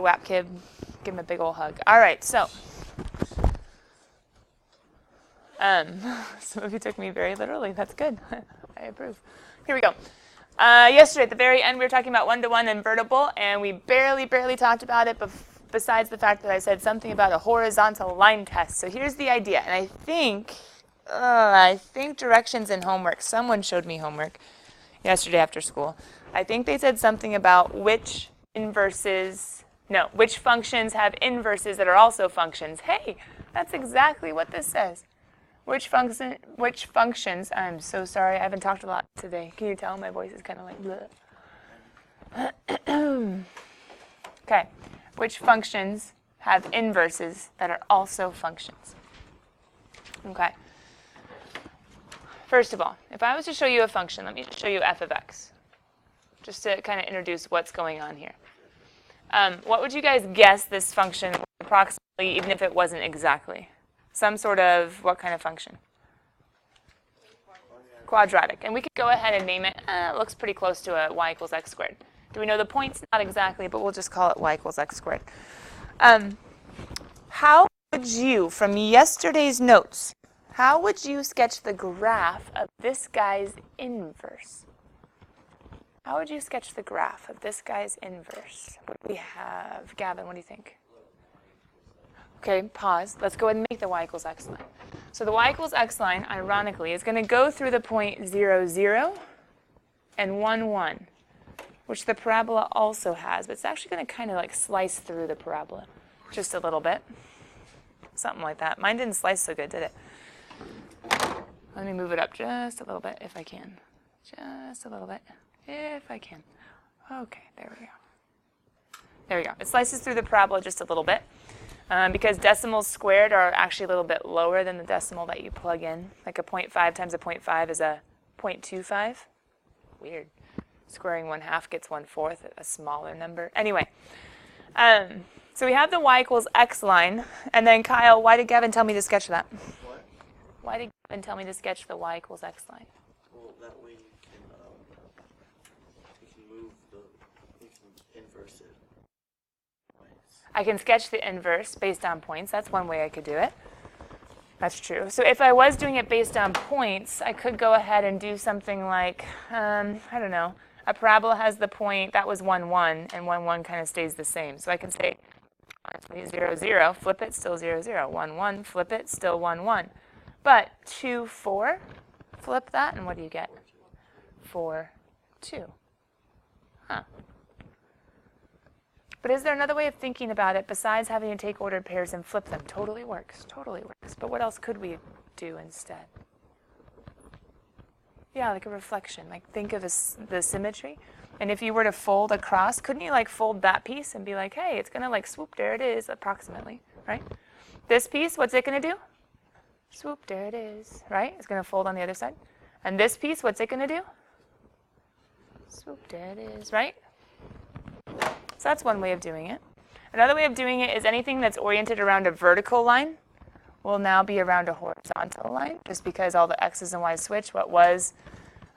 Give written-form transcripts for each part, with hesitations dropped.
WAP kid. Give him a big old hug. All right, so some of you took me very literally. That's good. I approve. Here we go. Yesterday, at the very end, we were talking about one-to-one invertible, and we barely talked about it, besides the fact that I said something about a horizontal line test. So here's the idea, and I think directions in homework. Someone showed me homework yesterday after school. I think they said something about which functions have inverses that are also functions. Hey, that's exactly what this says. Which functions, I'm so sorry, I haven't talked a lot today. Can you tell my voice is kind of like bleh. Okay, which functions have inverses that are also functions? Okay. First of all, if I was to show you a function, let me just show you f of x, just to kind of introduce what's going on here. What would you guys guess this function was approximately, even if it wasn't exactly? Some sort of, what kind of function? Quadratic. And we could go ahead and name it. It looks pretty close to a y equals x squared. Do we know the points? Not exactly, but we'll just call it y equals x squared. How would you, from yesterday's notes, how would you sketch the graph of this guy's inverse? How would you sketch the graph of this guy's inverse? What do we have? Gavin, what do you think? Okay, pause. Let's go ahead and make the y equals x line. So the y equals x line, ironically, is going to go through the point 0, 0 and 1, 1, which the parabola also has, but it's actually going to kind of like slice through the parabola just a little bit. Something like that. Mine didn't slice so good, did it? Let me move it up just a little bit if I can. Just a little bit if I can. Okay, there we go. There we go. It slices through the parabola just a little bit. Because decimals squared are actually a little bit lower than the decimal that you plug in. Like a 0.5 times a 0.5 is a 0.25. Weird. Squaring 1/2 gets 1/4, a smaller number. Anyway, so we have the y equals x line. And then Kyle, why did Gavin tell me to sketch that? What? Why did Gavin tell me to sketch the y equals x line? Well, that way you can move you can inverse it. I can sketch the inverse based on points. That's one way I could do it. That's true. So if I was doing it based on points, I could go ahead and do something like, I don't know, a parabola has the point, that was 1, 1, and 1, 1 kind of stays the same. So I can say 0, 0, flip it, still 0, 0. 1, 1, flip it, still 1, 1. But 2, 4, flip that, and what do you get? 4, 2. Huh. But is there another way of thinking about it besides having to take ordered pairs and flip them? Totally works. Totally works. But what else could we do instead? Yeah, like a reflection. Like think of the symmetry. And if you were to fold across, couldn't you like fold that piece and be like, hey, it's going to like swoop, there it is, approximately, right? This piece, what's it going to do? Swoop, there it is, right? It's going to fold on the other side. And this piece, what's it going to do? Swoop, there it is, right? So that's one way of doing it. Another way of doing it is anything that's oriented around a vertical line will now be around a horizontal line, just because all the x's and y's switch. What was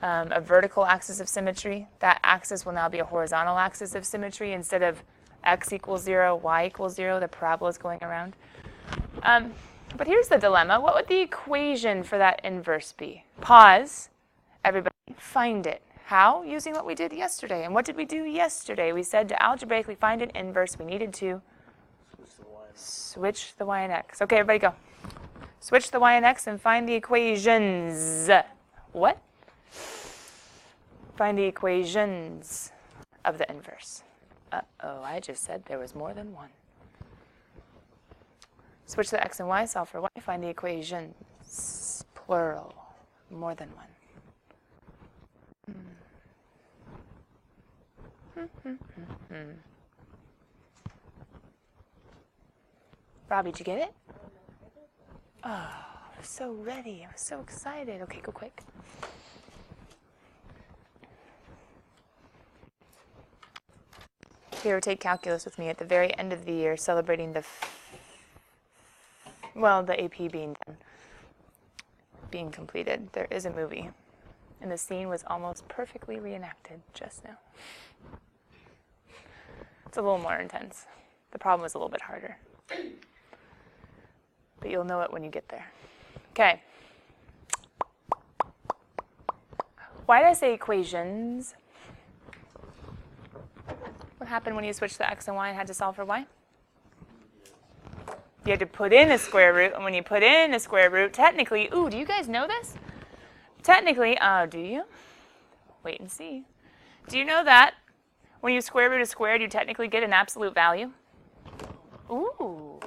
a vertical axis of symmetry, that axis will now be a horizontal axis of symmetry. Instead of x equals 0, y equals 0, the parabola is going around. But here's the dilemma. What would the equation for that inverse be? Pause. Everybody, find it. How? Using what we did yesterday. And what did we do yesterday? We said to algebraically find an inverse, we needed to switch the y and x. Okay, everybody go. Switch the y and x and find the equations. What? Find the equations of the inverse. Uh-oh, I just said there was more than one. Switch the x and y, solve for y, find the equations. Plural, more than one. Robbie, did you get it? Oh, I was so ready. I was so excited. Okay, go quick. Here, take calculus with me at the very end of the year, celebrating the AP being completed. There is a movie, and the scene was almost perfectly reenacted just now. It's a little more intense. The problem was a little bit harder. But you'll know it when you get there. Okay. Why did I say equations? What happened when you switched the x and y and had to solve for y? You had to put in a square root, and when you put in a square root, technically, ooh, do you guys know this? Technically, do you? Wait and see. Do you know that when you square root a squared, you technically get an absolute value? Ooh.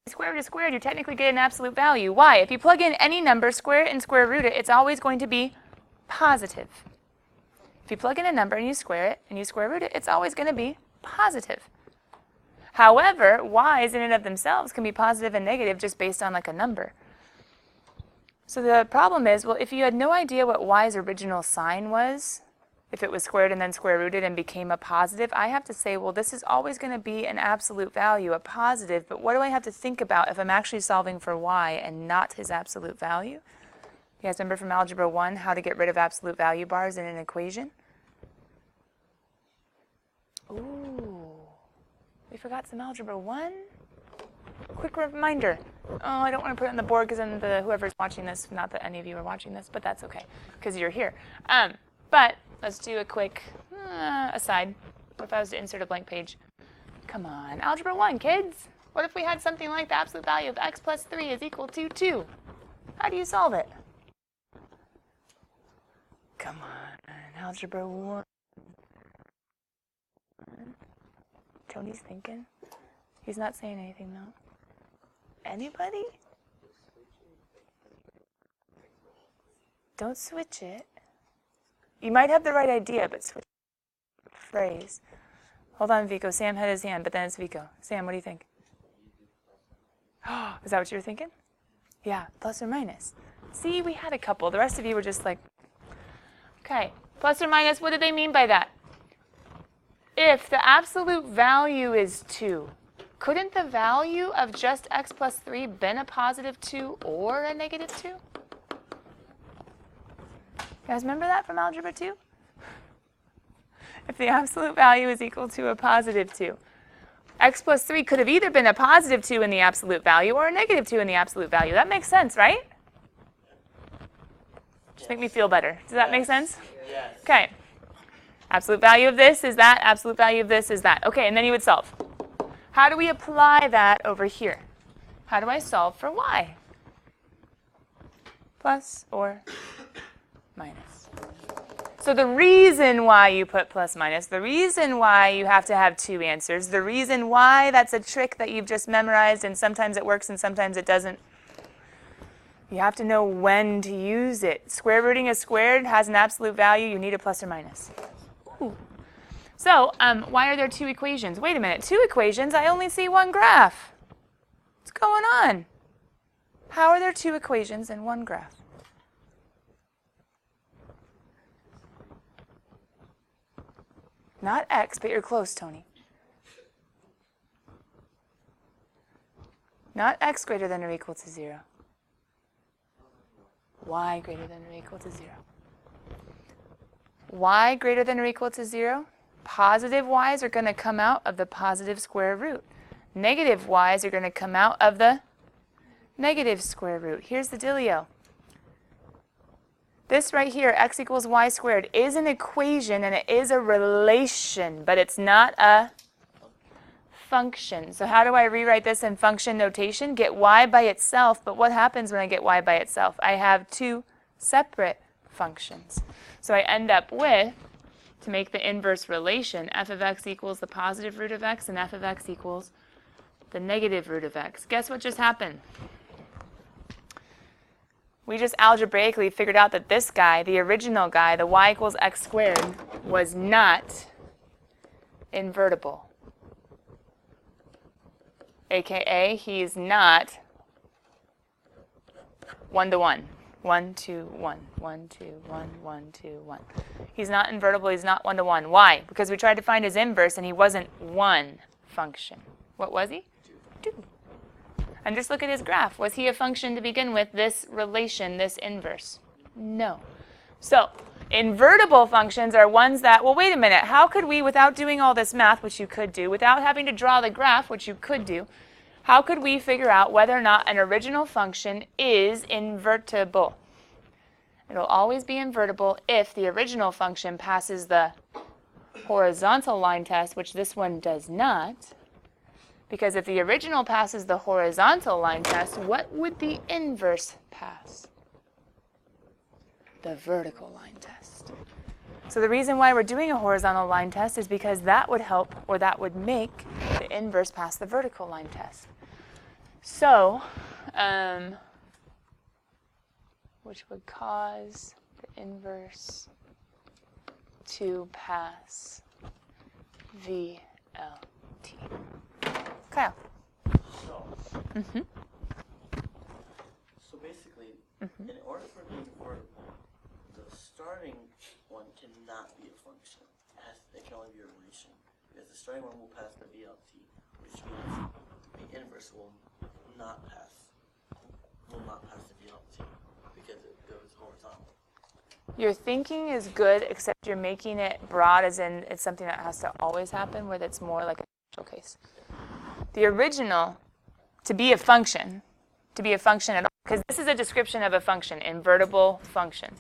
Square root a squared, you technically get an absolute value. Why? If you plug in any number, square it and square root it, it's always going to be positive. If you plug in a number and you square it and you square root it, it's always going to be positive. However, y's in and of themselves can be positive and negative just based on like a number. So the problem is, well, if you had no idea what y's original sign was, if it was squared and then square rooted and became a positive, I have to say, well, this is always going to be an absolute value, a positive, but what do I have to think about if I'm actually solving for y and not his absolute value? You guys remember from Algebra 1 how to get rid of absolute value bars in an equation? Ooh, we forgot some Algebra 1? Quick reminder. Oh, I don't want to put it on the board because then whoever's watching this, not that any of you are watching this, but that's okay because you're here. But let's do a quick aside. What if I was to insert a blank page? Come on, Algebra 1, kids. What if we had something like the absolute value of x plus 3 is equal to 2? How do you solve it? Come on, Algebra 1. Tony's thinking. He's not saying anything, though. Anybody? Don't switch it. You might have the right idea, but switch the phrase. Hold on, Vico. Sam had his hand, but then it's Vico. Sam, what do you think? Oh, is that what you were thinking? Yeah, plus or minus. See, we had a couple. The rest of you were just like, okay, plus or minus, what do they mean by that? If the absolute value is 2, couldn't the value of just x plus 3 been a positive 2 or a negative 2? You guys remember that from Algebra 2? If the absolute value is equal to a positive 2, x plus 3 could have either been a positive 2 in the absolute value or a negative 2 in the absolute value. That makes sense, right? Just make me feel better. Does that make sense? Yes. Okay. Absolute value of this is that. Absolute value of this is that. Okay, and then you would solve. How do we apply that over here? How do I solve for y? Plus or minus. So the reason why you put plus minus, the reason why you have to have two answers, the reason why that's a trick that you've just memorized and sometimes it works and sometimes it doesn't, you have to know when to use it. Square rooting a squared has an absolute value. You need a plus or minus. Ooh. So why are there two equations? Wait a minute. Two equations? I only see one graph. What's going on? How are there two equations in one graph? Not x, but you're close, Tony. Not x greater than or equal to 0. Y greater than or equal to 0. Y greater than or equal to 0. Positive y's are going to come out of the positive square root. Negative y's are going to come out of the negative square root. Here's the dealio. This right here, x equals y squared, is an equation and it is a relation, but it's not a function. So how do I rewrite this in function notation? Get y by itself, but what happens when I get y by itself? I have two separate functions. So I end up with, to make the inverse relation, f of x equals the positive root of x and f of x equals the negative root of x. Guess what just happened? We just algebraically figured out that this guy, the original guy, the y equals x squared, was not invertible. AKA, he's not 1-to-1. 1, 2, 1, 1, 2, 1, 1, 2, 1. He's not invertible, he's not 1-to-1. Why? Because we tried to find his inverse and he wasn't one function. What was he? 2. And just look at his graph. Was he a function to begin with, this relation, this inverse? No. So Invertible functions are ones that, well, wait a minute, how could we, without doing all this math, which you could do, without having to draw the graph, which you could do, how could we figure out whether or not an original function is invertible? It'll always be invertible if the original function passes the horizontal line test, which this one does not. Because if the original passes the horizontal line test, what would the inverse pass? The vertical line test. So the reason why we're doing a horizontal line test is because that would help, or that would make the inverse pass the vertical line test. So, which would cause the inverse to pass VLT. Kyle. So basically, in order for it to be invertible, the starting one cannot be a function. It can only be a relation. Because the starting one will pass the VLT, which means the inverse will not pass the VLT because it goes horizontal. Your thinking is good, except you're making it broad, as in it's something that has to always happen, where that's more like a special case. The original, to be a function at all, because this is a description of a function, invertible function.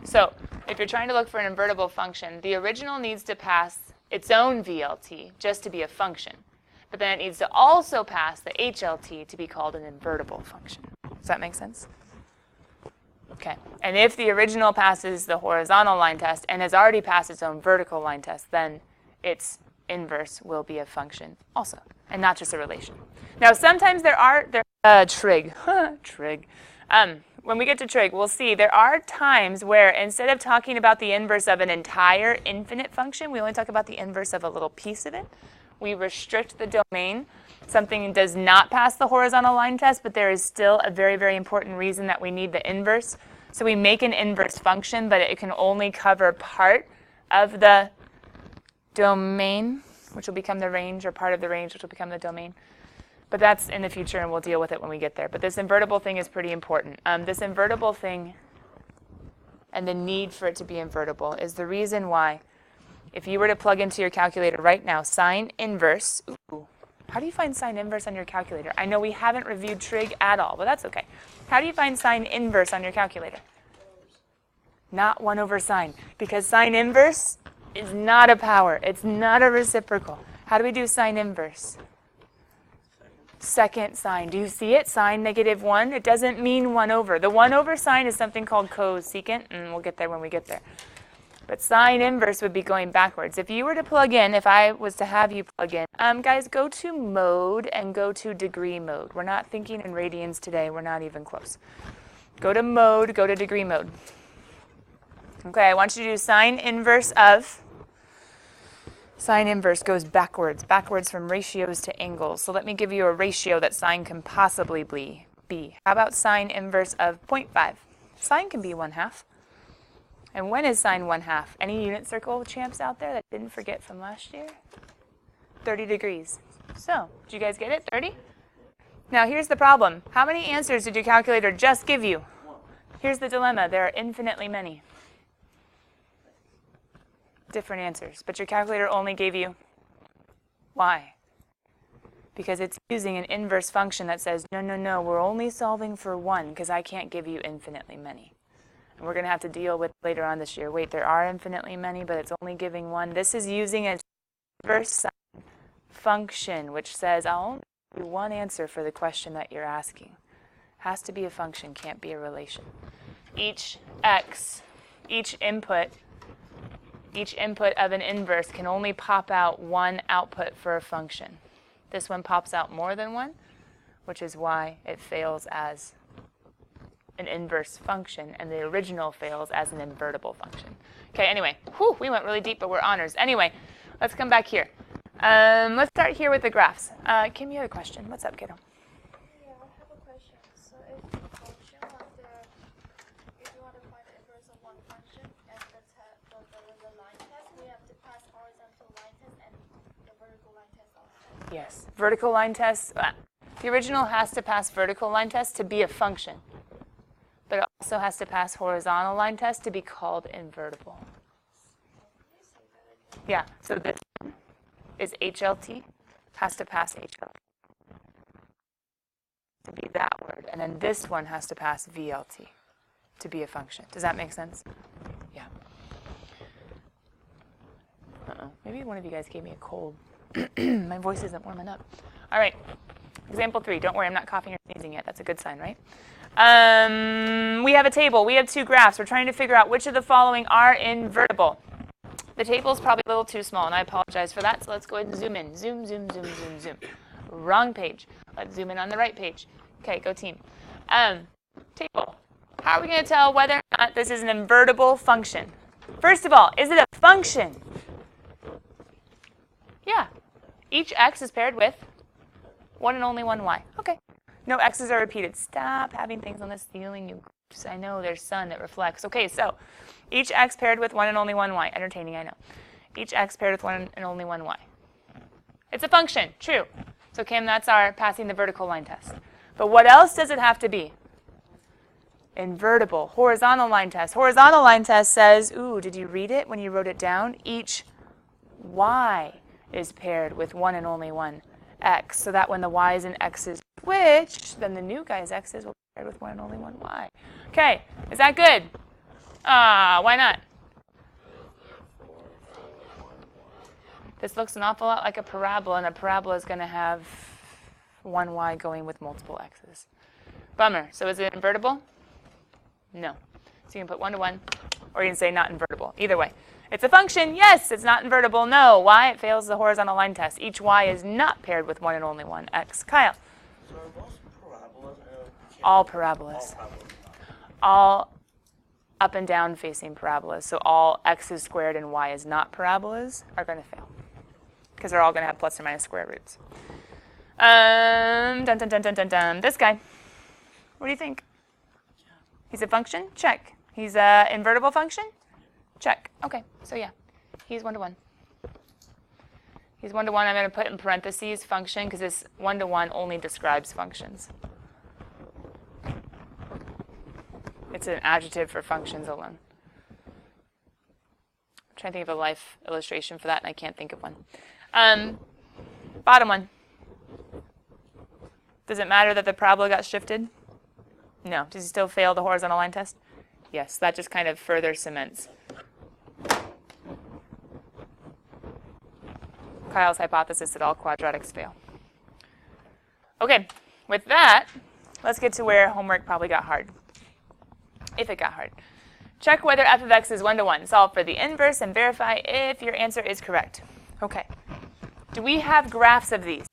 So if you're trying to look for an invertible function, the original needs to pass its own VLT just to be a function. But then it needs to also pass the HLT to be called an invertible function. Does that make sense? Okay. And if the original passes the horizontal line test and has already passed its own vertical line test, then its inverse will be a function also, and not just a relation. Now, sometimes trig. Trig. When we get to trig, we'll see there are times where instead of talking about the inverse of an entire infinite function, we only talk about the inverse of a little piece of it. We restrict the domain. Something does not pass the horizontal line test, but there is still a very, very important reason that we need the inverse. So we make an inverse function, but it can only cover part of the domain, which will become the range, or part of the range, which will become the domain. But that's in the future, and we'll deal with it when we get there. But this invertible thing is pretty important. This invertible thing and the need for it to be invertible is the reason why, if you were to plug into your calculator right now, sine inverse, how do you find sine inverse on your calculator? I know we haven't reviewed trig at all, but that's okay. How do you find sine inverse on your calculator? Not 1 over sine, because sine inverse is not a power. It's not a reciprocal. How do we do sine inverse? Second sine. Do you see it? Sine -1. It doesn't mean 1 over. The 1 over sign is something called cosecant, and we'll get there when we get there. But sine inverse would be going backwards. If you were to plug in, if I was to have you plug in, guys, go to mode and go to degree mode. We're not thinking in radians today. We're not even close. Go to mode, go to degree mode. Okay, I want you to do sine inverse of. Sine inverse goes backwards from ratios to angles. So let me give you a ratio that sine can possibly be. How about sine inverse of 0.5? Sine can be 1/2. And when is sine 1/2? Any unit circle champs out there that didn't forget from last year? 30 degrees. So, did you guys get it? 30? Now here's the problem. How many answers did your calculator just give you? Here's the dilemma. There are infinitely many different answers, but your calculator only gave you. Why? Because it's using an inverse function that says, no, we're only solving for 1 because I can't give you infinitely many. And we're going to have to deal with later on this year. Wait, there are infinitely many, but it's only giving 1. This is using an inverse function, which says I'll only give you 1 answer for the question that you're asking. Has to be a function, can't be a relation. Each input of an inverse can only pop out 1 output for a function. This one pops out more than 1, which is why it fails as an inverse function, and the original fails as an invertible function. Okay, anyway, we went really deep, but we're honors. Anyway, let's come back here. Let's start here with the graphs. Kim, you had a question. What's up, kiddo? Yeah, I have a question. So if the function if you want to find the inverse of one function and the line test, we have to pass horizontal line test and the vertical line test also. Yes, vertical line test. The original has to pass vertical line test to be a function. but it also has to pass horizontal line test to be called invertible. Yeah, so this is HLT, has to pass HLT to be that word, and then this one has to pass VLT to be a function. Does that make sense? Yeah. Uh-oh, maybe one of you guys gave me a cold. My voice isn't warming up. All right, example 3. Don't worry, I'm not coughing or sneezing yet. That's a good sign, right? We have a table. We have 2 graphs. We're trying to figure out which of the following are invertible. The table is probably a little too small, and I apologize for that, so let's go ahead and zoom in. Zoom, zoom, zoom, zoom, zoom. Wrong page. Let's zoom in on the right page. Okay, go team. Table. How are we going to tell whether or not this is an invertible function? First of all, is it a function? Yeah. Each x is paired with one and only one y. Okay. No x's are repeated. Stop having things on the ceiling, you goops. I know there's sun that reflects. Okay, so each x paired with one and only one y. Entertaining, I know. Each x paired with one and only one y. It's a function. True. So, Kim, that's our passing the vertical line test. But what else does it have to be? Invertible. Horizontal line test. Horizontal line test says, ooh, did you read it when you wrote it down? Each y is paired with one and only one x, so that when the y's and x's switch, then the new guy's x's will be paired with one and only one y. Okay, is that good? Why not? This looks an awful lot like a parabola, and a parabola is going to have one y going with multiple x's. Bummer. So is it invertible? No. So you can put 1 to 1, or you can say not invertible. Either way. It's a function. Yes, it's not invertible. No. Why? It fails the horizontal line test. Each y is not paired with one and only one x. Kyle. So are most parabolas? All parabolas. All up and down facing parabolas. So all x is squared and y is not parabolas are going to fail. Because they're all going to have plus or minus square roots. Dun, dun, dun, dun, dun, dun. This guy. What do you think? He's a function? Check. He's an invertible function? Check. Okay, so yeah, he's 1 to 1. He's 1 to 1. I'm going to put in parentheses function because this 1 to 1 only describes functions. It's an adjective for functions alone. I'm trying to think of a life illustration for that, and I can't think of one. Bottom one. Does it matter that the parabola got shifted? No. Does he still fail the horizontal line test? Yes, that just kind of further cements Kyle's hypothesis that all quadratics fail. Okay, with that, let's get to where homework probably got hard. If it got hard. Check whether f of x is 1 to 1. Solve for the inverse and verify if your answer is correct. Okay. Do we have graphs of these?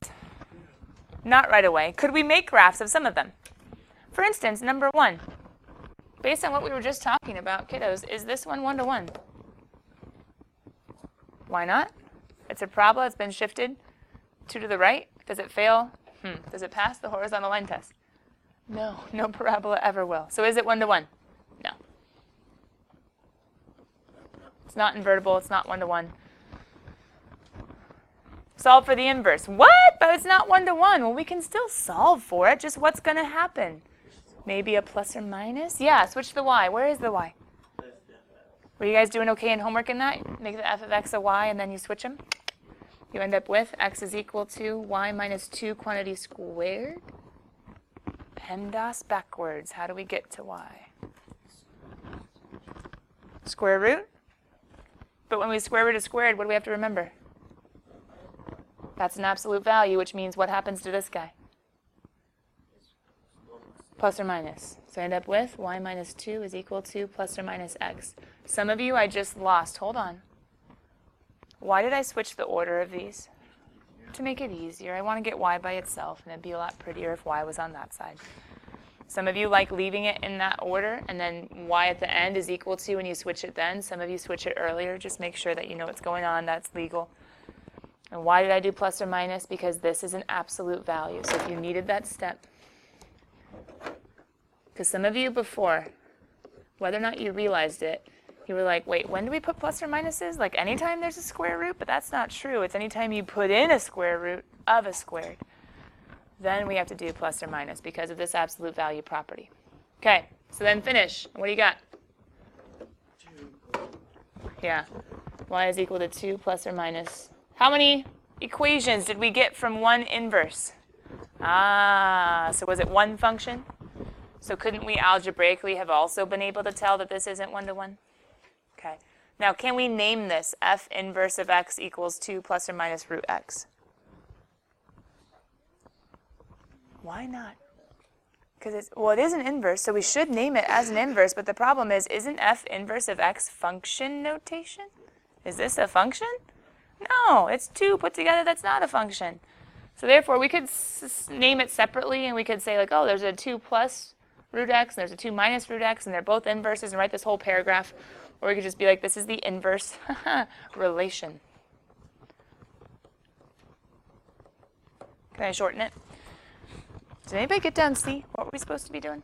Not right away. Could we make graphs of some of them? For instance, number 1. Based on what we were just talking about, kiddos, is this one 1 to 1? Why not? It's a parabola. It's been shifted 2 to the right. Does it fail? Does it pass the horizontal line test? No. No parabola ever will. So is it 1 to 1? No. It's not invertible. It's not 1 to 1. Solve for the inverse. What? But it's not 1 to 1. Well, we can still solve for it. Just what's going to happen? Maybe a plus or minus? Yeah, switch the y. Where is the y? Were you guys doing okay in homework in that? Make the f of x a y and then you switch them. You end up with x is equal to y minus 2 quantity squared. PEMDAS backwards. How do we get to y? Square root? But when we square root a squared, what do we have to remember? That's an absolute value, which means what happens to this guy? Plus or minus. So I end up with y minus 2 is equal to plus or minus x. Some of you I just lost. Hold on. Why did I switch the order of these? To make it easier. I want to get y by itself, and it'd be a lot prettier if y was on that side. Some of you like leaving it in that order, and then y at the end is equal to, and you switch it then. Some of you switch it earlier. Just make sure that you know what's going on. That's legal. And why did I do plus or minus? Because this is an absolute value. So if you needed that step, because some of you before, whether or not you realized it, you were like, wait, when do we put plus or minuses? Like anytime there's a square root? But that's not true. It's anytime you put in a square root of a squared. Then we have to do plus or minus because of this absolute value property. Okay, So then finish. What do you got? 2. Yeah. Y is equal to 2 plus or minus. How many equations did we get from one inverse? Ah, so was it one function? So couldn't we algebraically have also been able to tell that this isn't one-to-one? Okay. Now, can we name this f inverse of x equals 2 plus or minus root x? Why not? Because it is an inverse, so we should name it as an inverse, but the problem is, isn't f inverse of x function notation? Is this a function? No, it's 2 put together, that's not a function. So therefore, we could name it separately, and we could say, like, oh, there's a 2 plus root x, and there's a 2 minus root x, and they're both inverses, and write this whole paragraph. Or we could just be like, this is the inverse relation. Can I shorten it? Did anybody get down C? What were we supposed to be doing?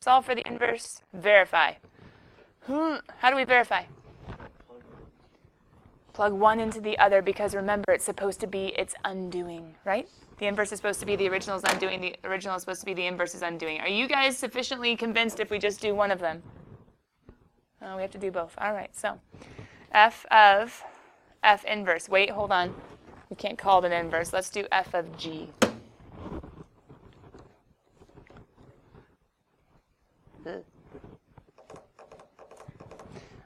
Solve for the inverse. Verify. How do we verify? Plug one into the other, because remember, it's supposed to be its undoing, right? The inverse is supposed to be the original's undoing. The original is supposed to be the inverse's undoing. Are you guys sufficiently convinced if we just do one of them? Oh, we have to do both. All right, so f of f inverse. Wait, hold on. We can't call it an inverse. Let's do f of g.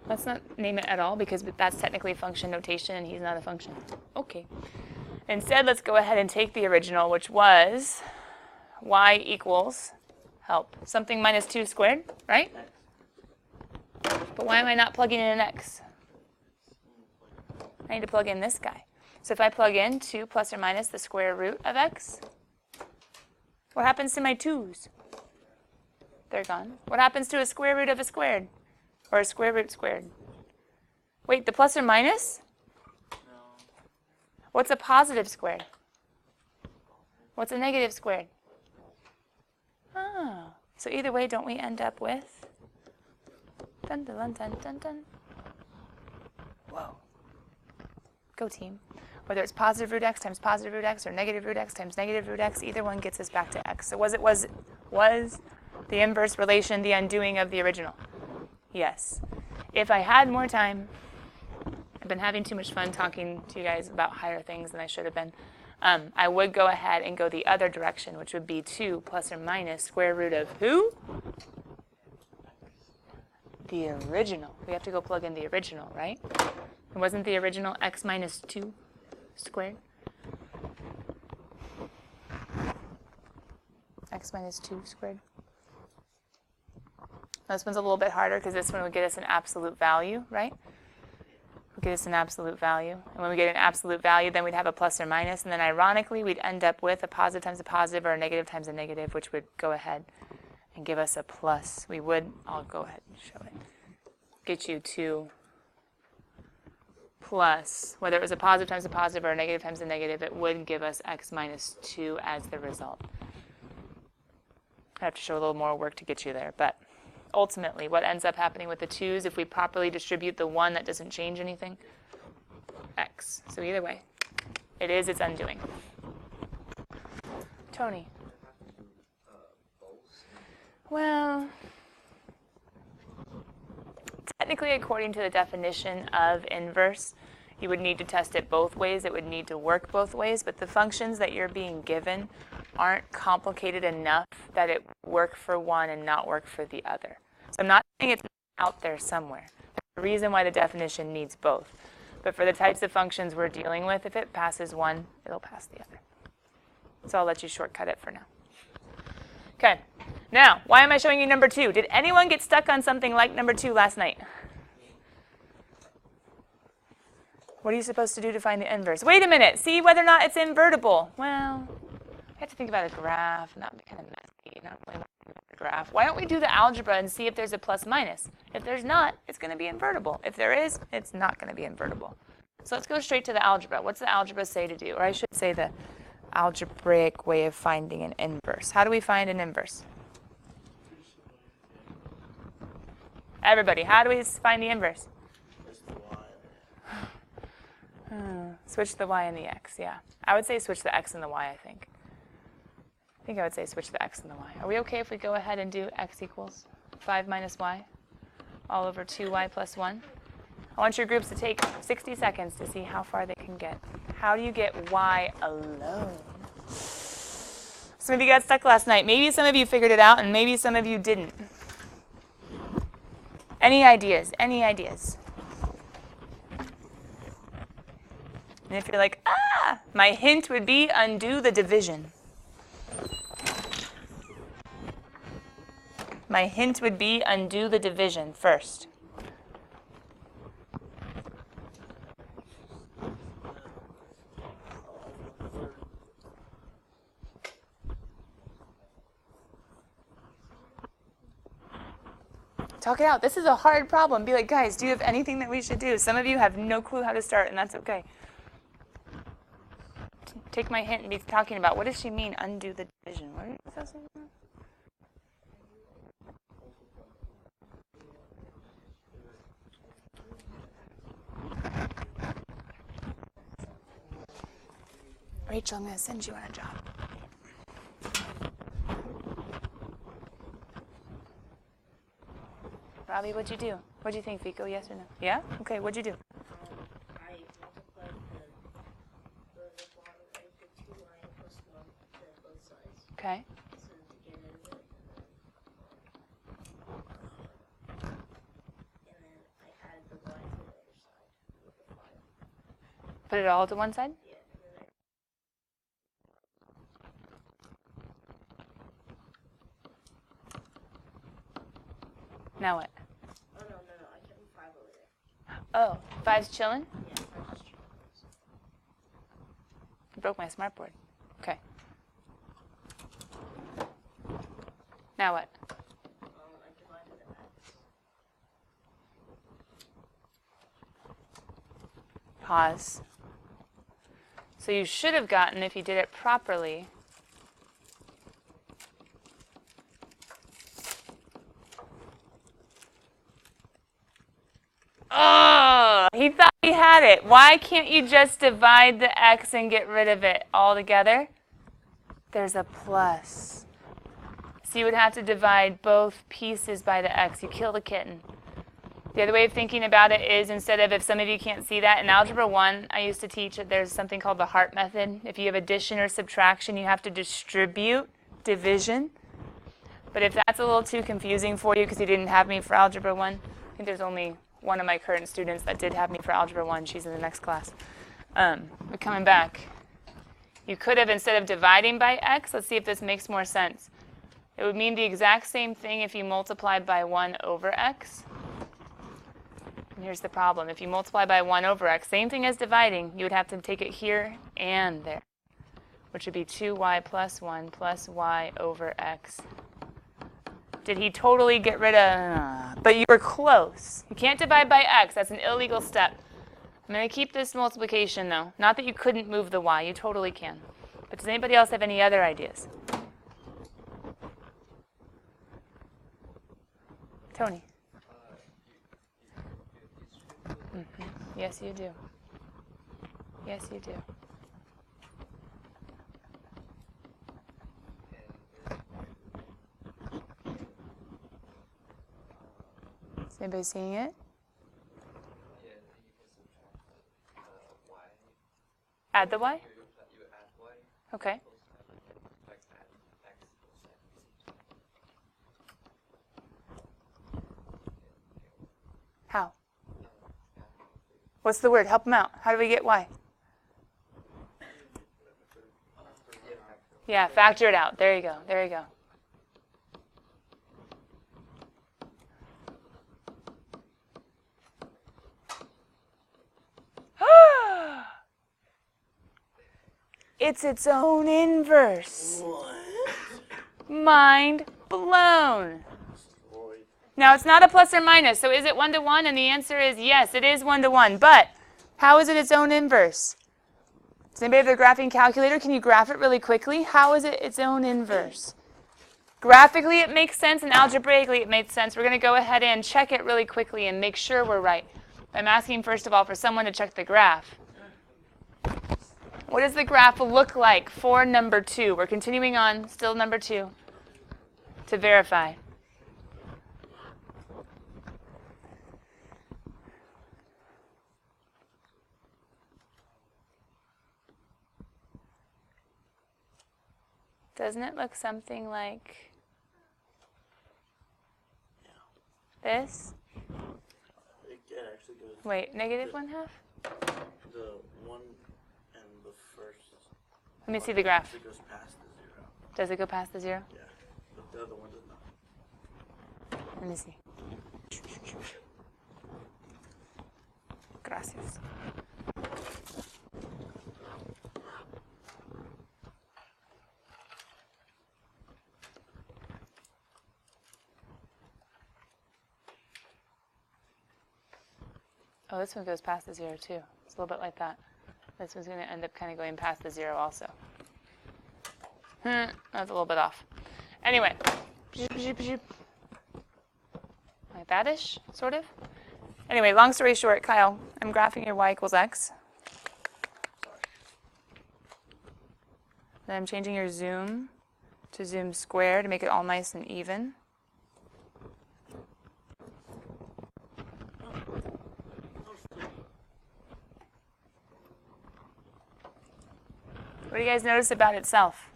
Let's not name it at all, because that's technically function notation and he's not a function. Okay. Instead, let's go ahead and take the original, which was y equals, help, something minus 2 squared, right? But why am I not plugging in an x? I need to plug in this guy. So if I plug in 2 plus or minus the square root of x, what happens to my 2's? They're gone. What happens to a square root of a squared? Or a square root squared? Wait, the plus or minus? No. What's a positive squared? What's a negative squared? Oh, so either way, don't we end up with? Dun dun dun dun dun dun. Whoa. Go team. Whether it's positive root x times positive root x or negative root x times negative root x, either one gets us back to x. So was the inverse relation the undoing of the original? Yes. If I had more time, I've been having too much fun talking to you guys about higher things than I should have been. I would go ahead and go the other direction, which would be 2 plus or minus square root of who? The original. We have to go plug in the original, right? And wasn't the original x minus 2 squared? X minus 2 squared. This one's a little bit harder because this one would get us an absolute value, right? Would get us an absolute value. And when we get an absolute value, then we'd have a plus or minus. And then ironically, we'd end up with a positive times a positive or a negative times a negative, which would go ahead and give us a plus. I'll go ahead and show it. Get you 2 plus, whether it was a positive times a positive or a negative times a negative, it would give us x minus 2 as the result. I have to show a little more work to get you there, but ultimately, what ends up happening with the 2's, if we properly distribute the 1 that doesn't change anything? X. So either way, it is its undoing. Tony? Well, technically, according to the definition of inverse, you would need to test it both ways. It would need to work both ways, but the functions that you're being given aren't complicated enough that it work for one and not work for the other. So I'm not saying it's out there somewhere. There's a reason why the definition needs both. But for the types of functions we're dealing with, if it passes one, it'll pass the other. So I'll let you shortcut it for now. Okay. Now, why am I showing you number 2? Did anyone get stuck on something like number 2 last night? What are you supposed to do to find the inverse? Wait a minute. See whether or not it's invertible. Well, I have to think about a graph, and that would be kind of messy. Not really a graph. Why don't we do the algebra and see if there's a plus minus? If there's not, it's going to be invertible. If there is, it's not going to be invertible. So let's go straight to the algebra. What's the algebra say to do? Or I should say the algebraic way of finding an inverse. How do we find an inverse? Everybody, how do we find the inverse? Switch the y and the x, yeah. I would say switch the x and the y, I think. I would say switch the x and the y. Are we okay if we go ahead and do x equals? 5 minus y all over 2y plus 1. I want your groups to take 60 seconds to see how far they can get. How do you get y alone? Some of you got stuck last night. Maybe some of you figured it out, and maybe some of you didn't. Any ideas? Any ideas? And if you're like, my hint would be undo the division. My hint would be undo the division first. Talk it out. This is a hard problem. Be like, guys, do you have anything that we should do? Some of you have no clue how to start, and that's okay. Take my hint and be talking about, what does she mean, undo the division? What are you supposed to say? Rachel, I'm going to send you on a job. Robbie, what'd you do? What'd you think, Vico? Yes or no? Yeah? Okay, what'd you do? I multiplied the bottom into 2y plus 1 to both sides. Okay. So to get rid of it, and then I added the y to the other side with the 5. Put it all to one side? Yeah, and then Now what? oh no, I kept 5 over there. Oh, 5's chilling? Yeah, I just You broke my smart board. Okay. Now what? I divided the x. Pause. So you should have gotten, if you did it properly, oh, he thought he had it. Why can't you just divide the x and get rid of it altogether? There's a plus. So you would have to divide both pieces by the x. You kill the kitten. The other way of thinking about it is, instead of, if some of you can't see that, in Algebra 1, I used to teach that there's something called the Hart method. If you have addition or subtraction, you have to distribute division. But if that's a little too confusing for you because you didn't have me for Algebra 1, I think there's only one of my current students that did have me for Algebra 1. She's in the next class. But coming back, you could have, instead of dividing by x, let's see if this makes more sense. It would mean the exact same thing if you multiplied by 1 over x. And here's the problem. If you multiply by 1 over x, same thing as dividing, you would have to take it here and there, which would be 2y plus 1 plus y over x. Did he totally get rid of? But you were close. You can't divide by x. That's an illegal step. I'm going to keep this multiplication, though. Not that you couldn't move the y. You totally can. But does anybody else have any other ideas? Tony? Mm-hmm. Yes, you do. Yes, you do. Is anybody seeing it? Add the y? Okay. How? What's the word? Help them out. How do we get y? Yeah, factor it out. There you go. There you go. It's its own inverse. What? Mind blown. Now, it's not a plus or minus, so is it 1 to 1? And the answer is yes, it is 1 to 1. But how is it its own inverse? Does anybody have their graphing calculator? Can you graph it really quickly? How is it its own inverse? Graphically, it makes sense, and algebraically, it makes sense. We're going to go ahead and check it really quickly and make sure we're right. I'm asking, first of all, for someone to check the graph. What does the graph look like for number 2? We're continuing on, still number 2, to verify. Doesn't it look something like this? It actually goes. Wait, negative 1/2? The one and the first. Let me see the graph. It goes past the 0. Does it go past the 0? Yeah, but the other one does not. Let me see. Gracias. Oh, this one goes past the 0 too. It's a little bit like that. This one's going to end up kind of going past the 0 also. That's a little bit off. Anyway. Like that-ish, sort of. Anyway, long story short, Kyle, I'm graphing your y equals x. Then I'm changing your zoom to zoom square to make it all nice and even. What do you guys notice about itself?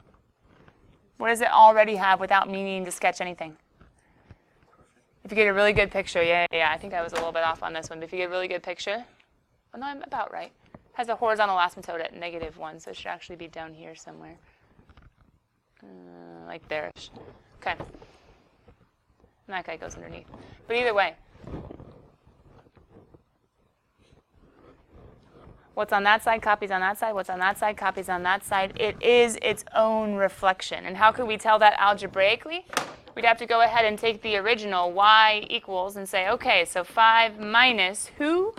What does it already have without me needing to sketch anything? If you get a really good picture, yeah, I think I was a little bit off on this one, but if you get a really good picture, well, no, I'm about right. Has a horizontal asymptote at -1, so it should actually be down here somewhere. Like there-ish. Okay. And that guy goes underneath. But either way, what's on that side copies on that side. What's on that side copies on that side. It is its own reflection. And how could we tell that algebraically? We'd have to go ahead and take the original y equals and say, okay, so 5 minus who?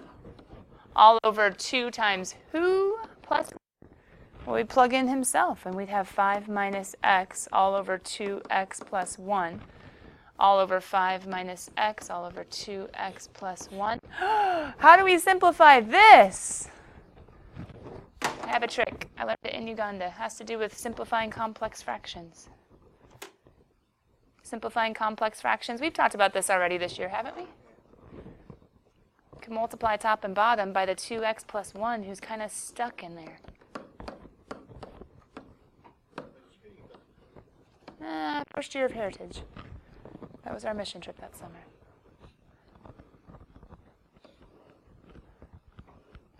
All over 2 times who plus? Well, we'd plug in himself, and we'd have 5 minus x all over 2x plus 1. All over 5 minus x all over 2x plus 1. How do we simplify this? I have a trick. I learned it in Uganda. It has to do with simplifying complex fractions. Simplifying complex fractions. We've talked about this already this year, haven't we? We can multiply top and bottom by the 2x plus 1, who's kind of stuck in there. First year of heritage. That was our mission trip that summer.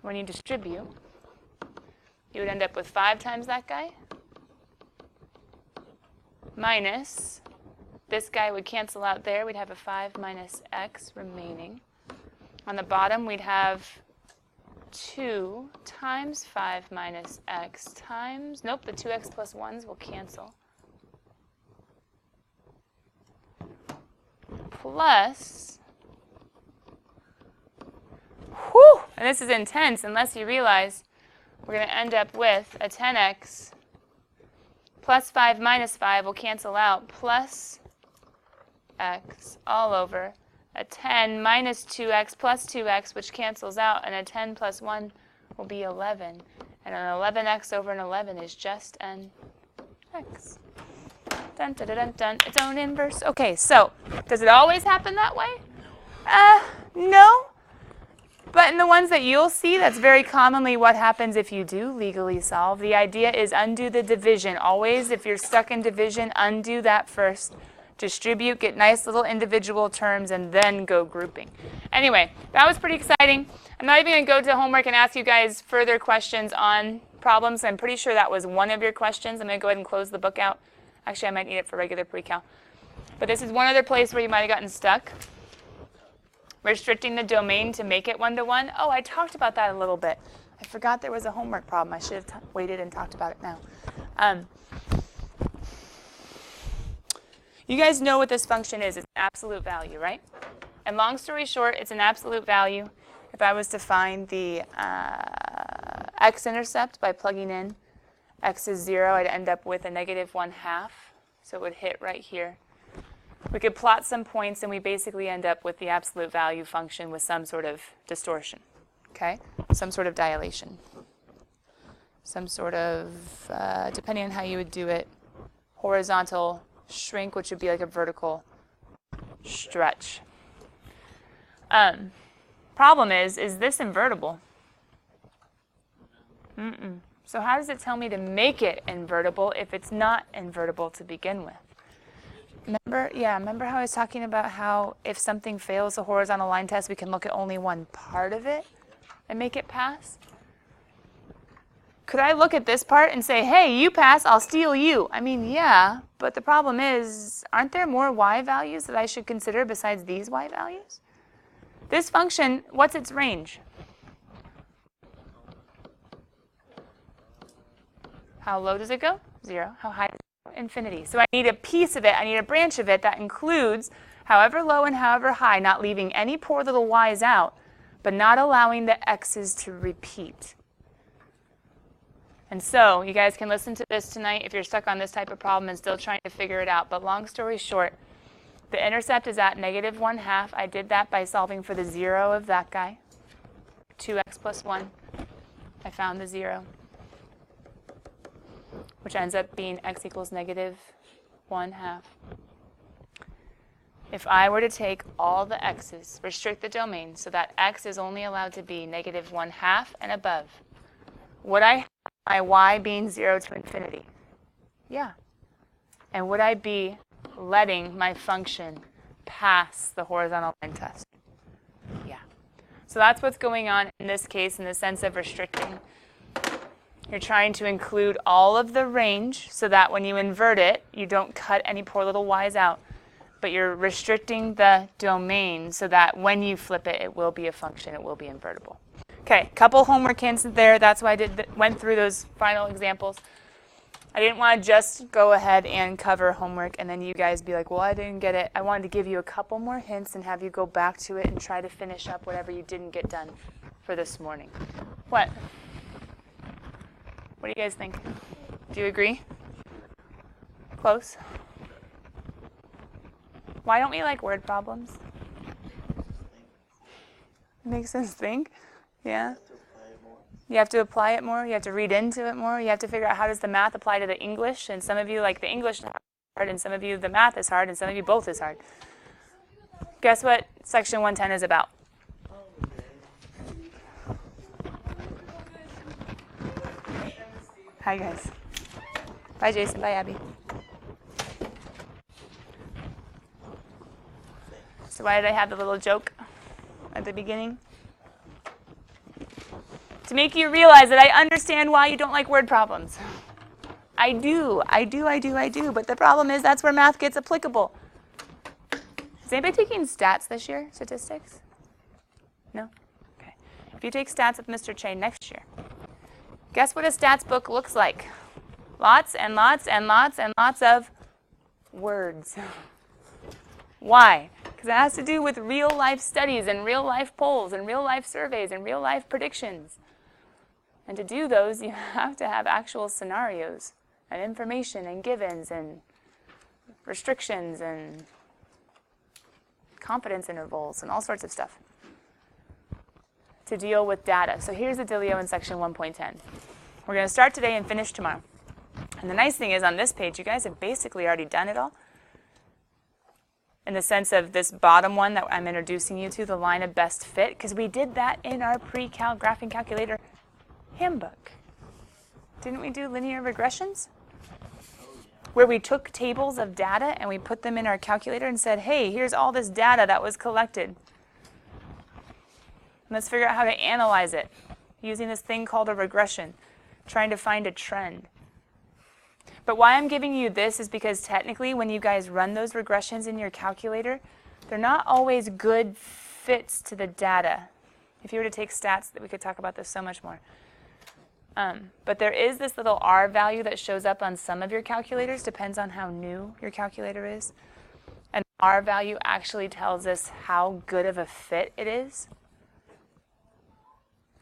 When you distribute, you would end up with 5 times that guy minus, this guy would cancel out there. We'd have a 5 minus x remaining. On the bottom, we'd have 2 times 5 minus x times, nope, the 2x plus 1s will cancel. Plus, whew, and this is intense unless you realize we're going to end up with a 10x plus 5 minus 5 will cancel out, plus x all over a 10 minus 2x plus 2x, which cancels out, and a 10 plus 1 will be 11. And an 11x over an 11 is just an x. Dun, dun, dun, dun, dun. Its own inverse. Okay, so does it always happen that way? No. But in the ones that you'll see, that's very commonly what happens if you do legally solve. The idea is undo the division. Always, if you're stuck in division, undo that first. Distribute, get nice little individual terms, and then go grouping. Anyway, that was pretty exciting. I'm not even going to go to homework and ask you guys further questions on problems. I'm pretty sure that was one of your questions. I'm going to go ahead and close the book out. Actually, I might need it for regular pre-cal. But this is one other place where you might have gotten stuck. Restricting the domain to make it one-to-one. Oh, I talked about that a little bit. I forgot there was a homework problem. I should have waited and talked about it now. You guys know what this function is. It's an absolute value, right? And long story short, it's an absolute value. If I was to find the x-intercept by plugging in x is 0, I'd end up with a -1/2. So it would hit right here. We could plot some points, and we basically end up with the absolute value function with some sort of distortion, okay? Some sort of dilation. Some sort of, depending on how you would do it, horizontal shrink, which would be like a vertical stretch. Problem is this invertible? So how does it tell me to make it invertible if it's not invertible to begin with? Remember how I was talking about how if something fails the horizontal line test, we can look at only one part of it and make it pass? Could I look at this part and say, hey, you pass, I'll steal you? I mean, yeah, but the problem is, aren't there more y values that I should consider besides these y values? This function, what's its range? How low does it go? 0. How high does it go? Infinity. So I need a piece of it, I need a branch of it that includes however low and however high, not leaving any poor little y's out, but not allowing the x's to repeat. And so you guys can listen to this tonight if you're stuck on this type of problem and still trying to figure it out. But long story short, the intercept is at -1/2. I did that by solving for the 0 of that guy. 2x plus 1. I found the 0, which ends up being x equals -1/2. If I were to take all the x's, restrict the domain so that x is only allowed to be -1/2 and above, would I have my y being 0 to infinity? Yeah. And would I be letting my function pass the horizontal line test? Yeah. So that's what's going on in this case in the sense of restricting. You're trying to include all of the range so that when you invert it, you don't cut any poor little y's out. But you're restricting the domain so that when you flip it, it will be a function, it will be invertible. Okay, couple homework hints there. That's why I went through those final examples. I didn't want to just go ahead and cover homework and then you guys be like, well, I didn't get it. I wanted to give you a couple more hints and have you go back to it and try to finish up whatever you didn't get done for this morning. What? What do you guys think? Do you agree? Close? Why don't we like word problems? Makes us think? Yeah. You have to apply it more. You have to read into it more. You have to figure out how does the math apply to the English. And some of you like the English is hard, and some of you the math is hard, and some of you both is hard. Guess what section 110 is about? Hi, guys. Bye, Jason. Bye, Abby. So why did I have the little joke at the beginning? To make you realize that I understand why you don't like word problems. I do. But the problem is that's where math gets applicable. Is anybody taking stats this year? Statistics? No? Okay. If you take stats with Mr. Che next year, guess what a stats book looks like? Lots and lots and lots and lots of words. Why? Because it has to do with real life studies and real life polls and real life surveys and real life predictions. And to do those, you have to have actual scenarios and information and givens and restrictions and confidence intervals and all sorts of stuff to deal with data. So here's the dealio in section 1.10. We're going to start today and finish tomorrow. And the nice thing is on this page, you guys have basically already done it all. In the sense of this bottom one that I'm introducing you to, the line of best fit, because we did that in our pre-cal graphing calculator handbook. Didn't we do linear regressions? Where we took tables of data and we put them in our calculator and said, hey, here's all this data that was collected. And let's figure out how to analyze it using this thing called a regression, trying to find a trend. But why I'm giving you this is because technically when you guys run those regressions in your calculator, they're not always good fits to the data. If you were to take stats, we could talk about this so much more. But there is this little R value that shows up on some of your calculators, depends on how new your calculator is. And R value actually tells us how good of a fit it is.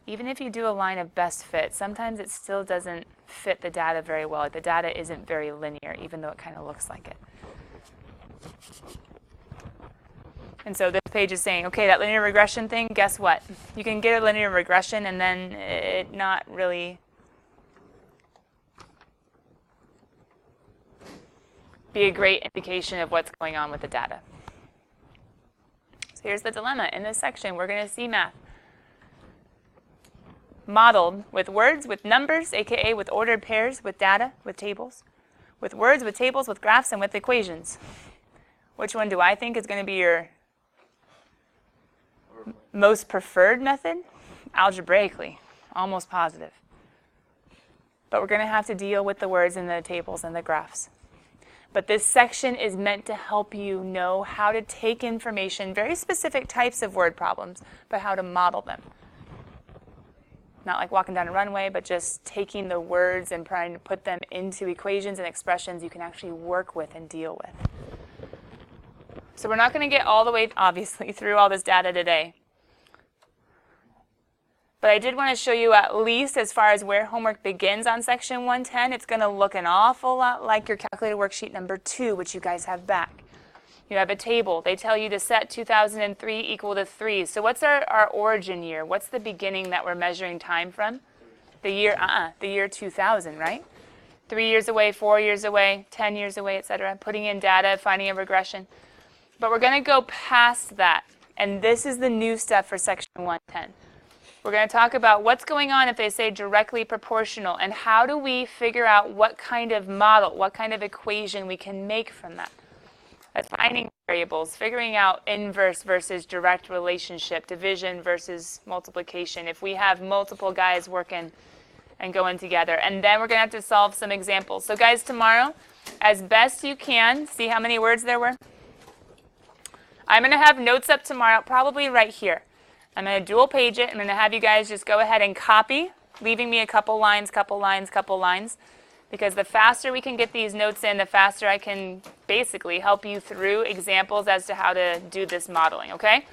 Even if you do a line of best fit, sometimes it still doesn't fit the data very well. The data isn't very linear, even though it kind of looks like it. And so this page is saying, okay, that linear regression thing, guess what? You can get a linear regression and then it not really be a great indication of what's going on with the data. So here's the dilemma. In this section, we're going to see math. modeled with words, with numbers, aka with ordered pairs, with data, with tables, with words, with tables, with graphs, and with equations. Which one do I think is going to be your most preferred method? Algebraically, almost positive. But we're going to have to deal with the words and the tables and the graphs. But this section is meant to help you know how to take information, very specific types of word problems, but how to model them. Not like walking down a runway, but just taking the words and trying to put them into equations and expressions you can actually work with and deal with. So we're not going to get all the way, obviously, through all this data today. But I did want to show you at least as far as where homework begins on section 110. It's going to look an awful lot like your calculated worksheet number 2, which you guys have back. You have a table. They tell you to set 2003 equal to 3. So what's our origin year? What's the beginning that we're measuring time from? The year 2000, right? 3 years away, 4 years away, 10 years away, etc. Putting in data, finding a regression. But we're going to go past that. And this is the new stuff for section 110. We're going to talk about what's going on if they say directly proportional, and how do we figure out what kind of model, what kind of equation we can make from that. Assigning variables, figuring out inverse versus direct relationship, division versus multiplication, if we have multiple guys working and going together. And then we're going to have to solve some examples. So guys, tomorrow, as best you can, see how many words there were? I'm going to have notes up tomorrow, probably right here. I'm going to dual page it. I'm going to have you guys just go ahead and copy, leaving me a couple lines, because the faster we can get these notes in, the faster I can basically help you through examples as to how to do this modeling, okay?